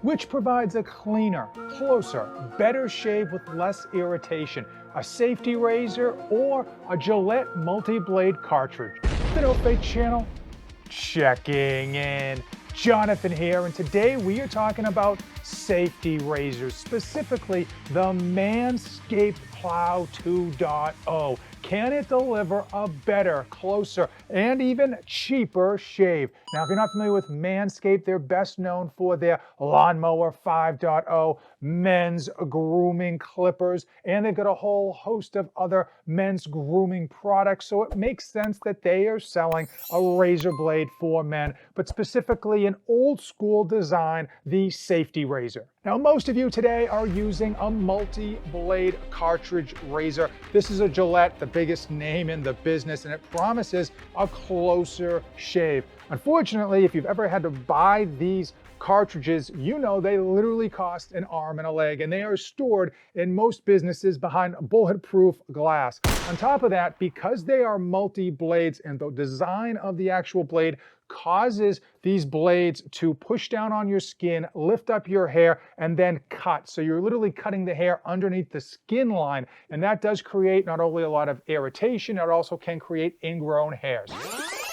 which provides a cleaner, closer, better shave with less irritation, a safety razor, or a Gillette multi-blade cartridge. The No Fake channel, checking in. Jonathan here, and today we are talking about safety razors, specifically the Manscaped PLOW 2.0. Can it deliver a better, closer, and even cheaper shave? Now, if you're not familiar with Manscaped, they're best known for their Lawn Mower 5.0, men's grooming clippers, and they've got a whole host of other men's grooming products, so it makes sense that they are selling a razor blade for men, but specifically an old school design, the safety razor. Now, most of you today are using a multi-blade cartridge razor. This is a Gillette, the biggest name in the business, and it promises a closer shave. Unfortunately, if you've ever had to buy these cartridges, you know they literally cost an arm and a leg, and they are stored in most businesses behind bulletproof glass. On top of that, because they are multi-blades and the design of the actual blade causes these blades to push down on your skin, lift up your hair, and then cut. So you're literally cutting the hair underneath the skin line, and that does create not only a lot of irritation, it also can create ingrown hairs.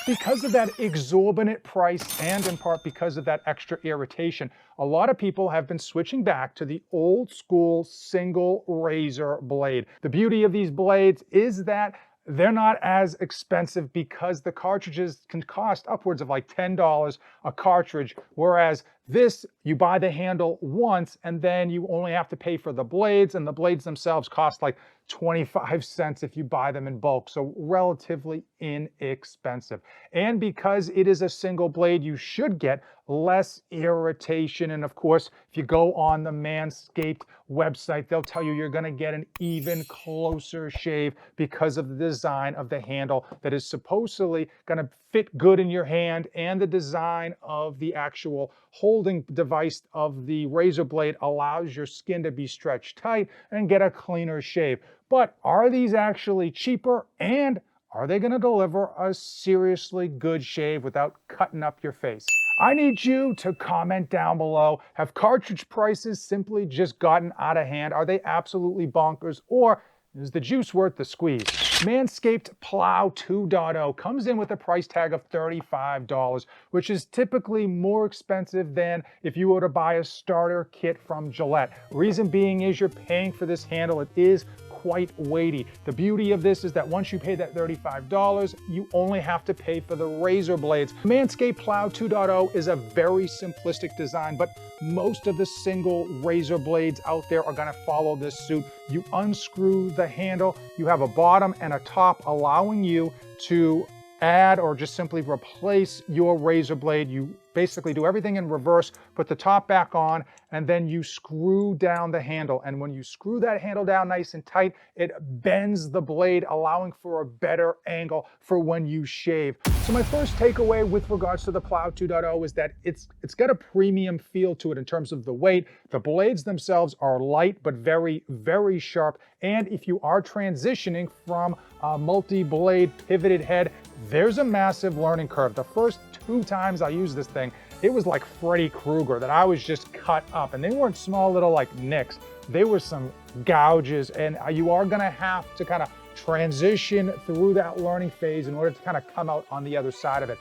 Because of that exorbitant price and in part because of that extra irritation, a lot of people have been switching back to the old school single razor blade. The beauty of these blades is that they're not as expensive because the cartridges can cost upwards of like $10 a cartridge, whereas this, you buy the handle once and then you only have to pay for the blades, and the blades themselves cost like 25 cents if you buy them in bulk, so relatively inexpensive. And because it is a single blade, you should get less irritation. And of course, if you go on the Manscaped website, they'll tell you you're gonna get an even closer shave because of the design of the handle that is supposedly gonna fit good in your hand, and the design of the actual holding device of the razor blade allows your skin to be stretched tight and get a cleaner shave. But are these actually cheaper, and are they going to deliver a seriously good shave without cutting up your face? I need you to comment down below. Have cartridge prices simply just gotten out of hand? Are they absolutely bonkers, or is the juice worth the squeeze? Manscaped PLOW 2.0 comes in with a price tag of $35, which is typically more expensive than if you were to buy a starter kit from Gillette. Reason being is you're paying for this handle. It is quite weighty. The beauty of this is that once you pay that $35, you only have to pay for the razor blades. Manscaped PLOW 2.0 is a very simplistic design, but most of the single razor blades out there are gonna follow this suit. You unscrew the handle, you have a bottom and a top, allowing you to add or just simply replace your razor blade. You basically do everything in reverse, put the top back on, and then you screw down the handle. And when you screw that handle down nice and tight, it bends the blade, allowing for a better angle for when you shave. So my first takeaway with regards to the PLOW 2.0 is that it's got a premium feel to it in terms of the weight. The blades themselves are light, but very, very sharp. And if you are transitioning from a multi-blade pivoted head, there's a massive learning curve. The first 2 times I used this thing, it was like Freddy Krueger, that I was just cut up, and they weren't small little like nicks. They were some gouges, and you are gonna have to kind of transition through that learning phase in order to kind of come out on the other side of it.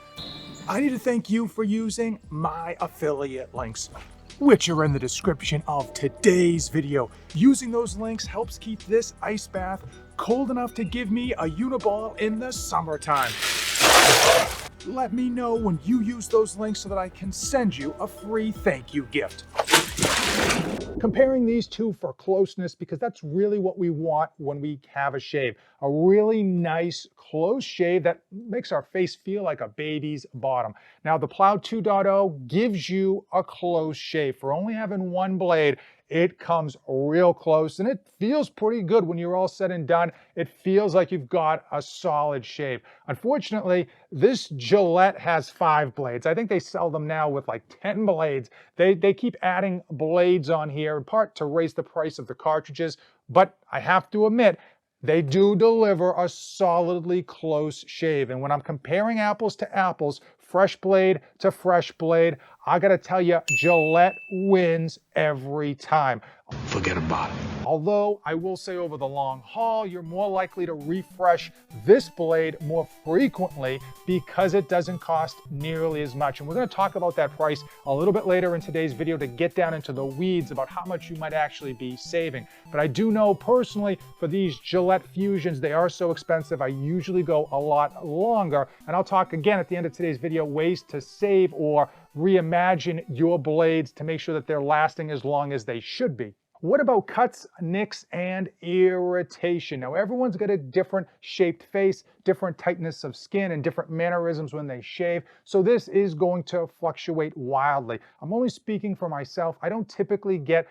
I need to thank you for using my affiliate links, which are in the description of today's video. Using those links helps keep this ice bath cold enough to give me a uniball in the summertime. Let me know when you use those links so that I can send you a free thank you gift. Comparing these two for closeness, because that's really what we want when we have a shave. A really nice close shave that makes our face feel like a baby's bottom. Now the PLOW 2.0 gives you a close shave. For only having one blade, it comes real close, and it feels pretty good when you're all said and done. It feels like you've got a solid shave. Unfortunately, this Gillette has 5 blades. I think they sell them now with like 10 blades. They keep adding blades on here, in part to raise the price of the cartridges, but I have to admit, they do deliver a solidly close shave. And when I'm comparing apples to apples, fresh blade to fresh blade, I gotta tell you, Gillette wins every time. Forget about it. Although I will say over the long haul, you're more likely to refresh this blade more frequently because it doesn't cost nearly as much. And we're going to talk about that price a little bit later in today's video to get down into the weeds about how much you might actually be saving. But I do know personally for these Gillette Fusions, they are so expensive. I usually go a lot longer. And I'll talk again at the end of today's video ways to save or reimagine your blades to make sure that they're lasting as long as they should be. What about cuts, nicks, and irritation? Now, everyone's got a different shaped face, different tightness of skin, and different mannerisms when they shave, so this is going to fluctuate wildly. I'm only speaking for myself. I don't typically get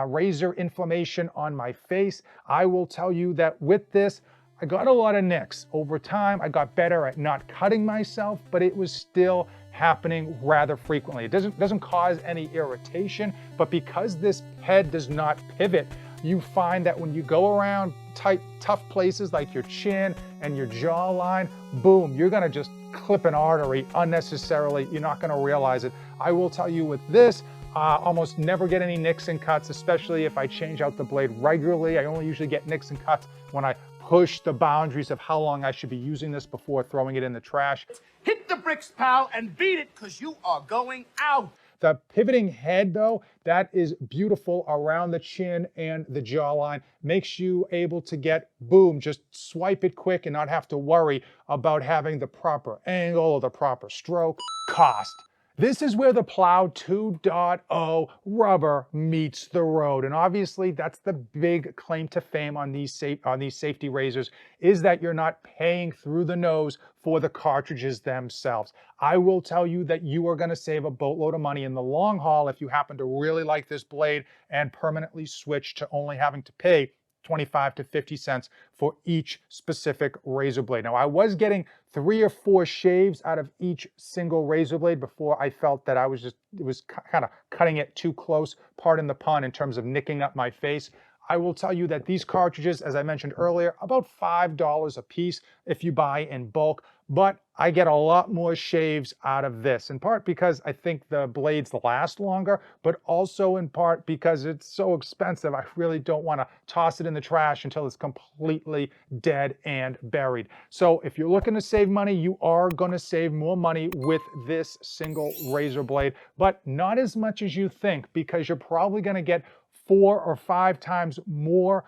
razor inflammation on my face. I will tell you that with this, I got a lot of nicks. Over time, I got better at not cutting myself, but it was still happening rather frequently. It doesn't cause any irritation, but because this head does not pivot, you find that when you go around tight, tough places like your chin and your jawline, boom, you're gonna just clip an artery unnecessarily. You're not gonna realize it. I will tell you with this, almost never get any nicks and cuts, especially if I change out the blade regularly. I only usually get nicks and cuts when I push the boundaries of how long I should be using this before throwing it in the trash. Hit the bricks, pal, and beat it, because you are going out. The pivoting head, though, that is beautiful around the chin and the jawline. Makes you able to get, boom, just swipe it quick and not have to worry about having the proper angle or the proper stroke. Cost. This is where the PLOW 2.0 rubber meets the road. And obviously that's the big claim to fame on these safety razors, is that you're not paying through the nose for the cartridges themselves. I will tell you that you are gonna save a boatload of money in the long haul if you happen to really like this blade and permanently switch to only having to pay 25 to 50 cents for each specific razor blade. Now, I was getting 3 or 4 shaves out of each single razor blade before I felt that it was kind of cutting it too close, pardon the pun, in terms of nicking up my face. I will tell you that these cartridges, as I mentioned earlier, about $5 a piece if you buy in bulk, but I get a lot more shaves out of this, in part because I think the blades last longer, but also in part because it's so expensive. I really don't want to toss it in the trash until it's completely dead and buried. So if you're looking to save money, you are going to save more money with this single razor blade, but not as much as you think, because you're probably going to get 4 or 5 times more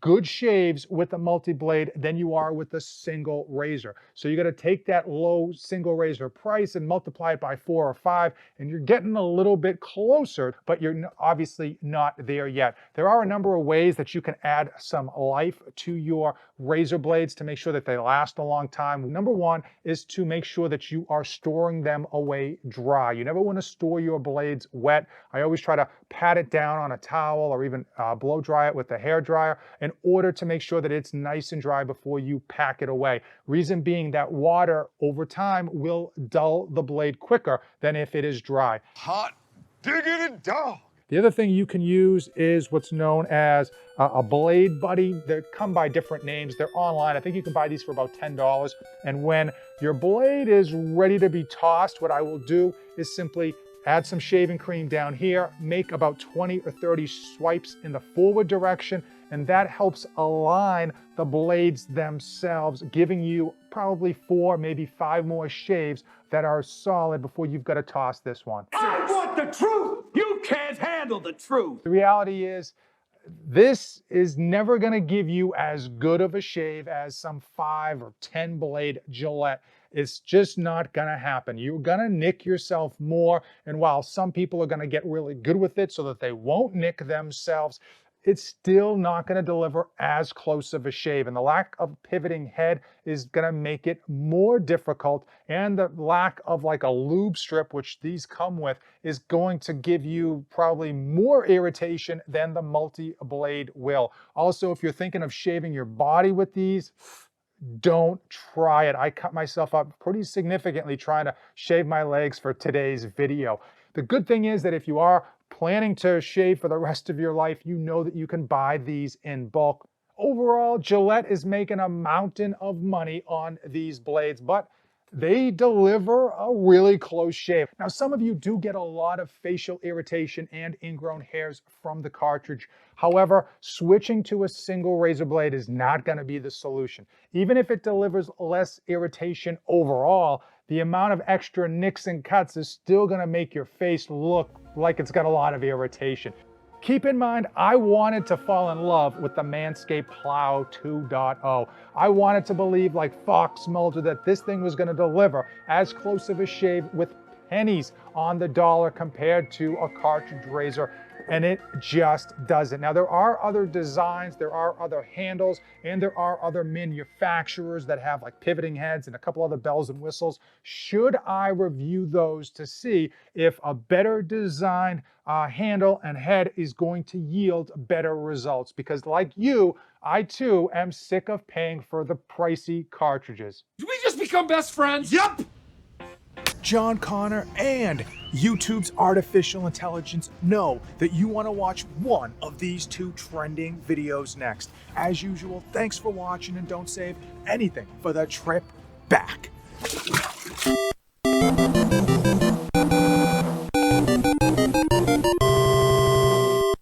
good shaves with a multi-blade than you are with a single razor. So you got to take that low single razor price and multiply it by 4 or 5, and you're getting a little bit closer, but you're obviously not there yet. There are a number of ways that you can add some life to your razor blades to make sure that they last a long time. Number one is to make sure that you are storing them away dry. You never want to store your blades wet. I always try to pat it down on a towel or even blow dry it with a hair dryer in order to make sure that it's nice and dry before you pack it away. Reason being that water over time will dull the blade quicker than if it is dry. Hot diggity dog. The other thing you can use is what's known as a blade buddy. They come by different names. They're online. I think you can buy these for about $10. And when your blade is ready to be tossed, what I will do is simply add some shaving cream down here, make about 20 or 30 swipes in the forward direction, and that helps align the blades themselves, giving you probably 4, maybe 5 more shaves that are solid before you've got to toss this one. I want the truth. You can't handle the truth. The reality is, this is never going to give you as good of a shave as some 5 or 10 blade Gillette. It's just not going to happen. You're going to nick yourself more. And while some people are going to get really good with it so that they won't nick themselves, it's still not going to deliver as close of a shave. And the lack of pivoting head is going to make it more difficult. And the lack of like a lube strip, which these come with, is going to give you probably more irritation than the multi-blade will. Also, if you're thinking of shaving your body with these, don't try it. I cut myself up pretty significantly trying to shave my legs for today's video. The good thing is that if you are planning to shave for the rest of your life, you know that you can buy these in bulk. Overall, Gillette is making a mountain of money on these blades, but They deliver a really close shave. Now, some of you do get a lot of facial irritation and ingrown hairs from the cartridge. However, switching to a single razor blade is not going to be the solution. Even if it delivers less irritation overall, the amount of extra nicks and cuts is still going to make your face look like it's got a lot of irritation. Keep in mind, I wanted to fall in love with the Manscaped PLOW 2.0. I wanted to believe, like Fox Mulder, that this thing was going to deliver as close of a shave with pennies on the dollar compared to a cartridge razor, and it just doesn't. Now, there are other designs, there are other handles, and there are other manufacturers that have like pivoting heads and a couple other bells and whistles. Should I review those to see if a better designed handle and head is going to yield better results? Because like you, I too am sick of paying for the pricey cartridges. Did we just become best friends? Yup! John Connor and YouTube's artificial intelligence know that you want to watch one of these two trending videos next. As usual, thanks for watching, and don't save anything for the trip back.